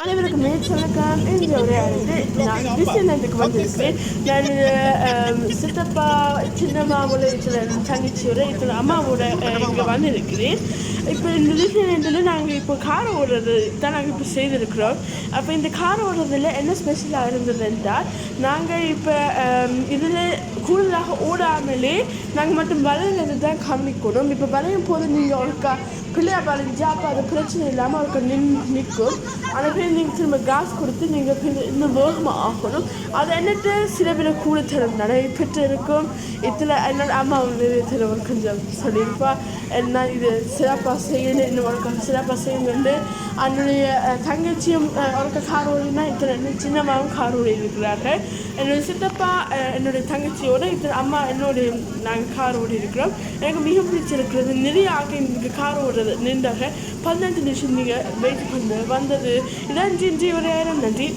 அனைவருக்கும் மேற்சொல்லக்கான் என்ற உரையாடது நான் டிஸ்னெண்டுக்கு வந்திருக்கிறேன். நான் சித்தப்பா சின்னம்மாவோட இதில் தங்கச்சியோட இதில் அம்மாவோட இங்கே வந்திருக்கிறேன். இப்போ இந்த டிஸ்னெண்டில் நாங்கள் இப்போ கார் ஓடுறது தான் நாங்கள் இப்போ செய்திருக்கிறோம். அப்போ இந்த கார் ஓடுறதுல என்ன ஸ்பெஷலாக இருந்தது என்றால் நாங்கள் இப்போ இதில் கூடுதலாக ஓடாமலே நாங்கள் மட்டும் வளையிறது தான் கவனிக்கணும். இப்போ வளையும் போது நீங்கள் ஒருக்கா பிள்ளையா வளைஞ்சா அப்போ அது பிரச்சனை இல்லாமல் அவருக்கு நிற்கும். ஆனால் போய் நீங்கள் திரும்ப காசு கொடுத்து நீங்கள் இன்னும் வேகமாக ஆகணும். அதை என்னட்டு சில பேர் கூட தரும் நடைபெற்று இருக்கும். இதில் என்னோட அம்மா நிறைய ஒரு கொஞ்சம் சொல்லியிருப்பா என்ன இது சிறப்பாக செய்யணும், இன்னும் ஒரு சிறப்பாக செய்யணுண்டு. என்னுடைய தங்கச்சியும் ஒரு கார் ஓடினா இத்தனை சின்னம்மாவும் கார் ஓடி இருக்கிறார்கள். என்னுடைய சித்தப்பா என்னுடைய தங்கச்சியோட இத்தனை அம்மா என்னுடைய நாங்கள் கார் ஓடி இருக்கிறோம். எனக்கு மிக பிடிச்சிருக்கிறது. நிறைய ஆக எனக்கு கார் ஓடுறது நின்றாக 15 நிமிஷம் நீங்கள் வெயிட் பண்ண வந்தது. இதான் ஜிஞ்சி ஒரு நன்றி.